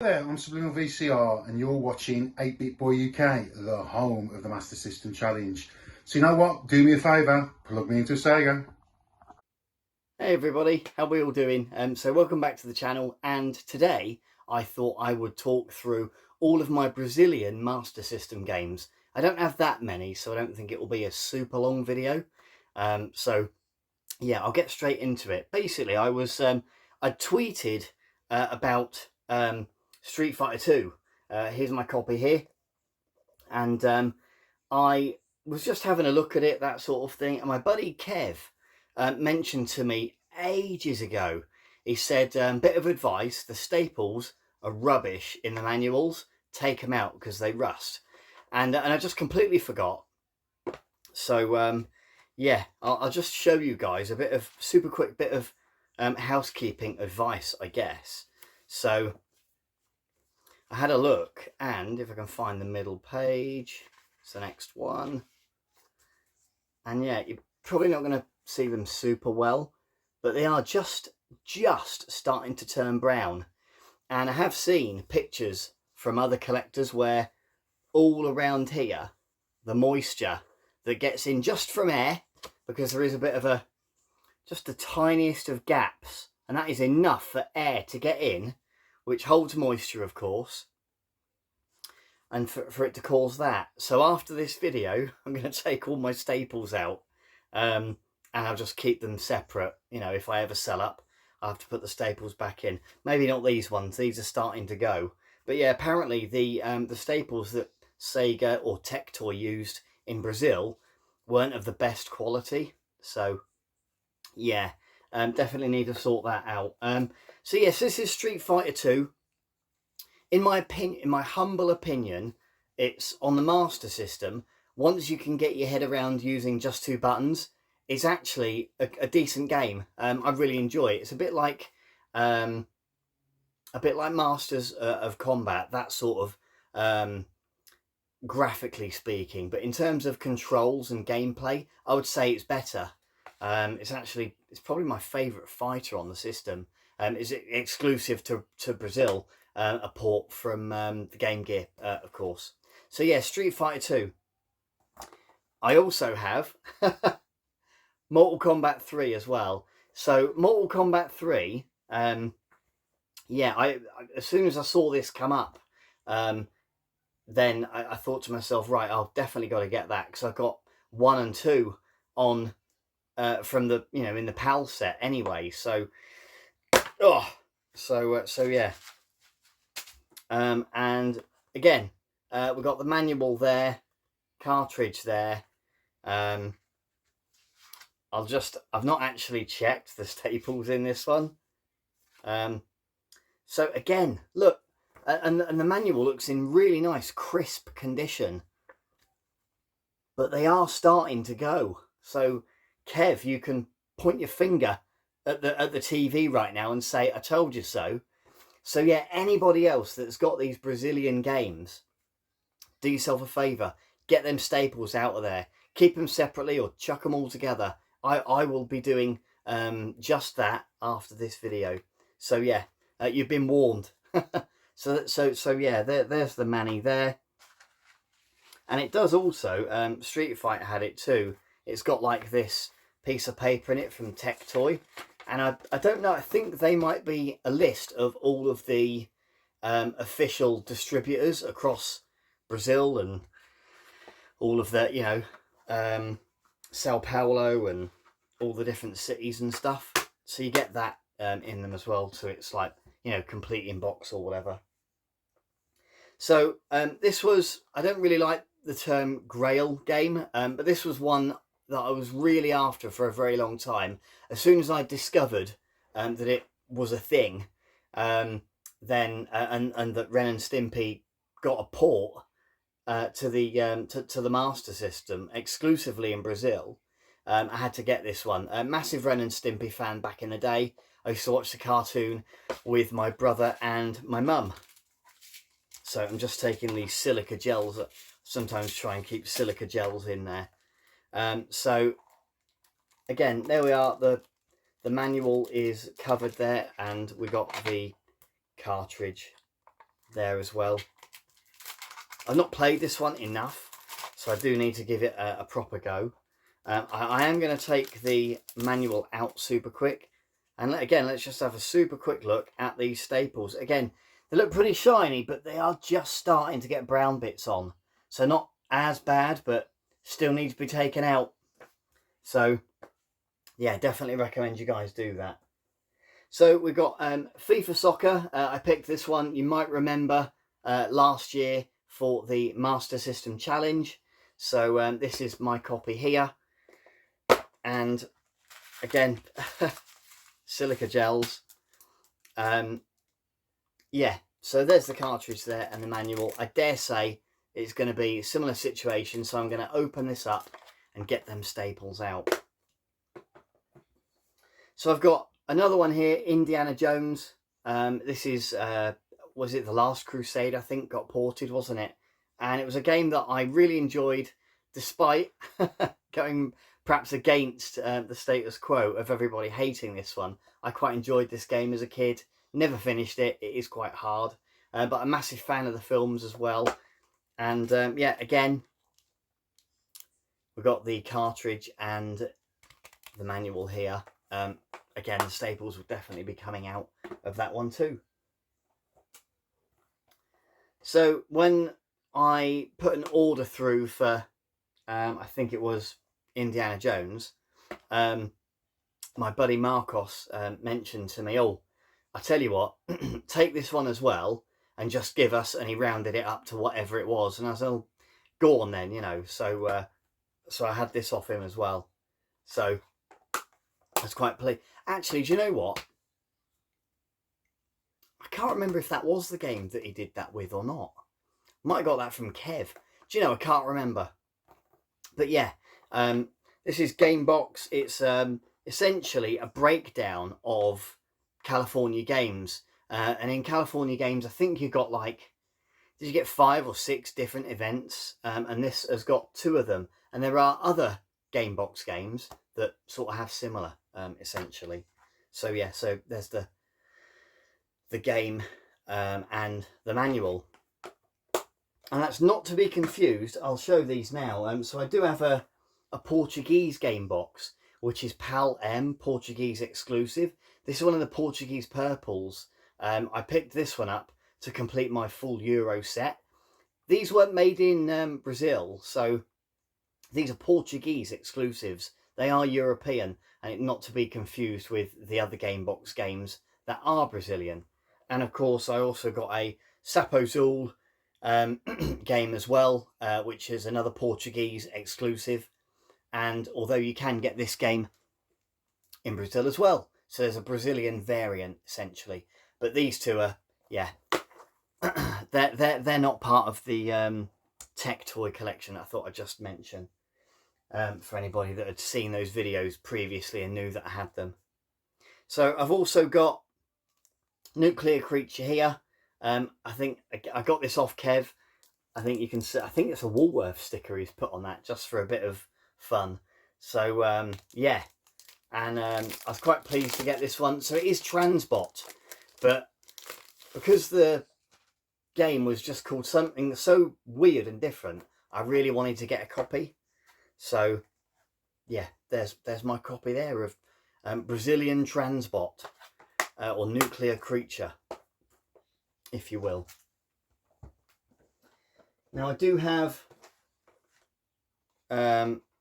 There, I'm Subliminal VCR and you're watching 8-Bit Boy UK, the home of the Master System Challenge. So you know what, do me a favour, plug me into a Sega. Hey everybody, how are we all doing? So welcome back to the channel, and today I thought I would talk through all of my Brazilian Master System games. I don't have that many, so I don't think it will be a super long video. So yeah, I'll get straight into it. Basically, I tweeted about Street Fighter 2. Here's my copy here, and I was just having a look at it, that sort of thing, and my buddy Kev mentioned to me ages ago, he said, bit of advice, the staples are rubbish in the manuals, take them out because they rust. And I just completely forgot. So yeah, I'll just show you guys a bit of super quick bit of housekeeping advice, I guess. So I had a look, and if I can find the middle page, it's the next one. And yeah, you're probably not going to see them super well, but they are just starting to turn brown. And I have seen pictures from other collectors where all around here, the moisture that gets in just from air, because there is a bit of just the tiniest of gaps, and that is enough for air to get in, which holds moisture, of course, and for it to cause that. So after this video, I'm going to take all my staples out, and I'll just keep them separate. You know, if I ever sell up, I have to put the staples back in. Maybe not these ones, these are starting to go. But yeah, apparently the staples that Sega or Tectoy used in Brazil weren't of the best quality. So yeah, definitely need to sort that out. So yes, this is Street Fighter 2. In my opinion, in my humble opinion, it's on the Master System. Once you can get your head around using just two buttons, it's actually a decent game. I really enjoy it. It's a bit like Masters of Combat, that sort of graphically speaking. But in terms of controls and gameplay, I would say it's better. It's probably my favourite fighter on the system. It's exclusive to Brazil. A port from the Game Gear, of course. So yeah, Street Fighter 2. I also have Mortal Kombat 3 as well. So Mortal Kombat 3, yeah, I as soon as I saw this come up, then I thought to myself, right, I've definitely got to get that, because I've got 1 and 2 on from the, you know, in the PAL set anyway. So so yeah. And again, we've got the manual there, cartridge there. I've not actually checked the staples in this one. So again, look, and the manual looks in really nice, crisp condition. But they are starting to go. So Kev, you can point your finger at the TV right now and say, I told you so. So yeah, anybody else that's got these Brazilian games, do yourself a favour, get them staples out of there. Keep them separately or chuck them all together. I will be doing just that after this video. So yeah, you've been warned. so yeah, there's the Manny there. And it does also, Street Fighter had it too. It's got like this piece of paper in it from Tectoy. And I don't know, I think they might be a list of all of the official distributors across Brazil and all of the, you know, Sao Paulo and all the different cities and stuff. So you get that in them as well. So it's like, you know, complete in box or whatever. So this was, I don't really like the term Grail game, but this was one that I was really after for a very long time. As soon as I discovered that it was a thing, then and that Ren and Stimpy got a port to the Master System exclusively in Brazil, I had to get this one. A massive Ren and Stimpy fan back in the day. I used to watch the cartoon with my brother and my mum. So I'm just taking these silica gels. Sometimes try and keep silica gels in there. So again, there we are. The manual is covered there, and we got the cartridge there as well. I've not played this one enough, so I do need to give it a proper go. I am going to take the manual out super quick. And again, let's just have a super quick look at these staples. Again, they look pretty shiny, but they are just starting to get brown bits on. So not as bad, but still need to be taken out. So yeah, definitely recommend you guys do that. So we've got FIFA Soccer. I picked this one, you might remember, last year for the Master System Challenge. So this is my copy here. And again, silica gels. Yeah, so there's the cartridge there and the manual. I dare say it's going to be a similar situation, so I'm going to open this up and get them staples out. So I've got another one here, Indiana Jones. This is, was it The Last Crusade, I think, got ported, wasn't it? And it was a game that I really enjoyed, despite going perhaps against the status quo of everybody hating this one. I quite enjoyed this game as a kid. Never finished it. It is quite hard. But I'm a massive fan of the films as well. And yeah, again, we've got the cartridge and the manual here. Again, the staples will definitely be coming out of that one too. So when I put an order through for, I think it was Indiana Jones, my buddy Marcos mentioned to me, oh, I tell you what, take this one as well and just give us, and he rounded it up to whatever it was. And I said, oh, go on then, you know. So so I had this off him as well. So I was quite pleased. Actually, do you know what? I can't remember if that was the game that he did that with or not. Might have got that from Kev. Do you know, I can't remember. But yeah, this is Gamebox. It's essentially a breakdown of California games. And in California games, I think you got like, did you get 5 or 6 different events? And this has got 2 of them. And there are other Gamebox games that sort of have similar, essentially. So yeah, so there's the game and the manual. And that's not to be confused. I'll show these now. So I do have a Portuguese game box, which is PAL M, Portuguese exclusive. This is one of the Portuguese purples. I picked this one up to complete my full Euro set. These weren't made in Brazil, so these are Portuguese exclusives. They are European, and not to be confused with the other game box games that are Brazilian. And of course, I also got a Sapo Azul game as well, which is another Portuguese exclusive. And although you can get this game in Brazil as well, so there's a Brazilian variant essentially. But these two are, yeah, they're not part of the tech toy collection I thought I'd just mention, for anybody that had seen those videos previously and knew that I had them. So I've also got Nuclear Creature here. I think I got this off Kev. I think you can see, I think it's a Woolworth sticker he's put on that just for a bit of fun. So yeah, and I was quite pleased to get this one. So it is Transbot, but because the game was just called something so weird and different, I really wanted to get a copy. So yeah, there's my copy there of Brazilian Transbot, or Nuclear Creature, if you will. Now I do have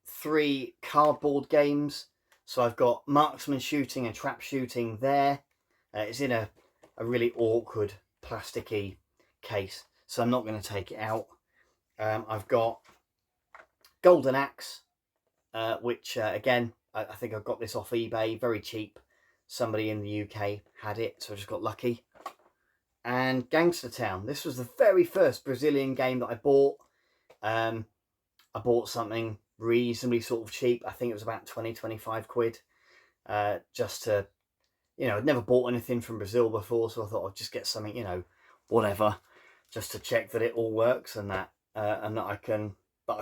3 cardboard games. So I've got Marksman Shooting and Trap Shooting there. It's in a really awkward plasticky case, so I'm not going to take it out. I've got Golden Axe, which again, I think I got this off eBay, very cheap. Somebody in the UK had it, so I just got lucky. And Gangster Town. This was the very first Brazilian game that I bought. I bought something reasonably sort of cheap. I think it was about 20-25 quid. Just to, you know, I'd never bought anything from Brazil before, so I thought I'd just get something, you know, whatever, just to check that it all works and that I can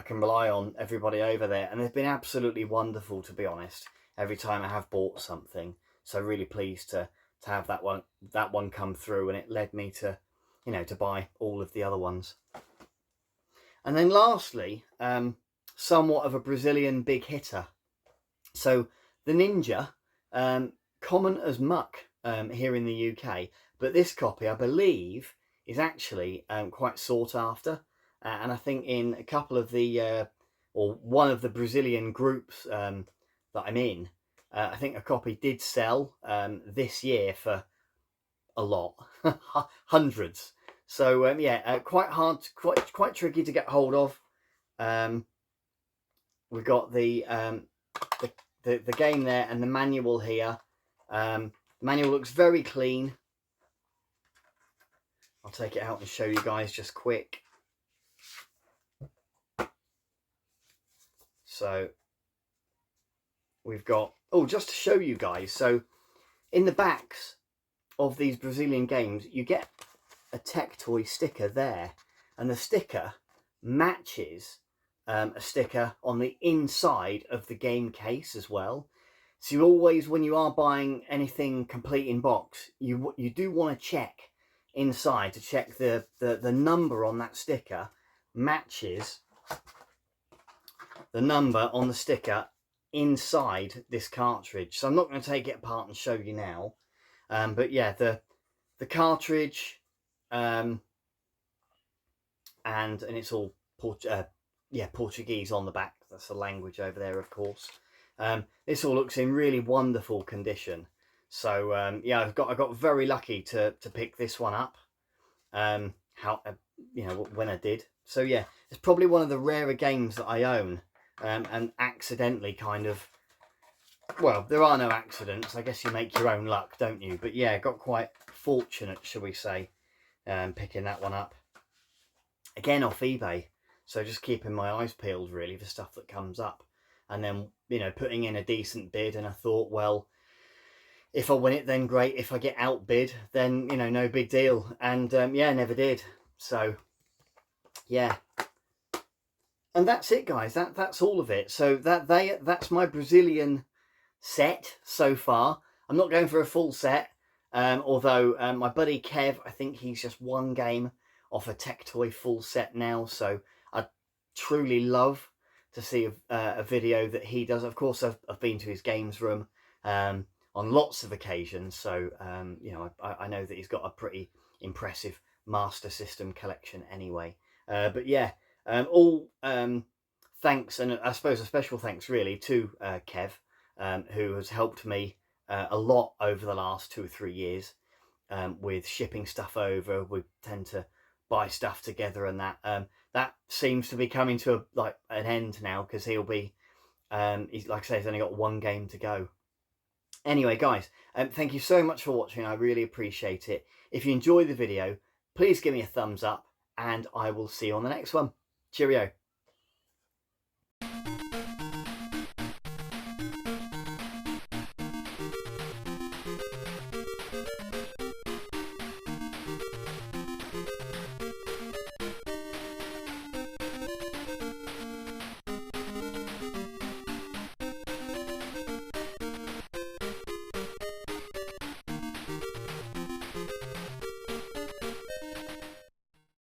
rely on everybody over there. And they've been absolutely wonderful, to be honest, every time I have bought something. So really pleased to have that one come through, and it led me to you know, to buy all of the other ones. And then lastly, somewhat of a Brazilian big hitter. So the Ninja, common as muck here in the UK, but this copy, I believe, is actually quite sought after. And I think in a couple of the, or one of the Brazilian groups that I'm in, I think a copy did sell this year for a lot, hundreds. So yeah, quite hard, quite tricky to get hold of. We've got the game there and the manual here. The manual looks very clean. I'll take it out and show you guys just quick. So we've got, oh, just to show you guys, so in the backs of these Brazilian games you get a Tech Toy sticker there, and the sticker matches a sticker on the inside of the game case as well. So you always, when you are buying anything complete in box, you do want to check inside to check the number on that sticker matches the number on the sticker inside this cartridge. So I'm not going to take it apart and show you now, but yeah, the cartridge, and it's all Portuguese on the back. That's the language over there, of course. This all looks in really wonderful condition. So yeah, I got very lucky to pick this one up. You know, when I did. So yeah, it's probably one of the rarer games that I own, and accidentally kind of, well, there are no accidents. I guess you make your own luck, don't you? But yeah, got quite fortunate, shall we say, picking that one up. Again, off eBay. So just keeping my eyes peeled really for stuff that comes up. And then, you know, putting in a decent bid. And I thought, well, if I win it, then great. If I get outbid, then, you know, no big deal. And yeah, never did. So yeah. And that's it, guys. That's all of it. So that's my Brazilian set so far. I'm not going for a full set, although my buddy Kev, I think he's just one game off a Tech Toy full set now. So I truly love to see a video that he does. Of course, I've been to his games room on lots of occasions. So you know, I know that he's got a pretty impressive Master System collection anyway. But yeah. All thanks, and I suppose a special thanks really to Kev, who has helped me a lot over the last 2 or 3 years with shipping stuff over. We tend to buy stuff together, and that seems to be coming to an end now, because he'll be he's, like I say, he's only got one game to go. Anyway, guys, thank you so much for watching. I really appreciate it. If you enjoyed the video, please give me a thumbs up, and I will see you on the next one. Cheerio.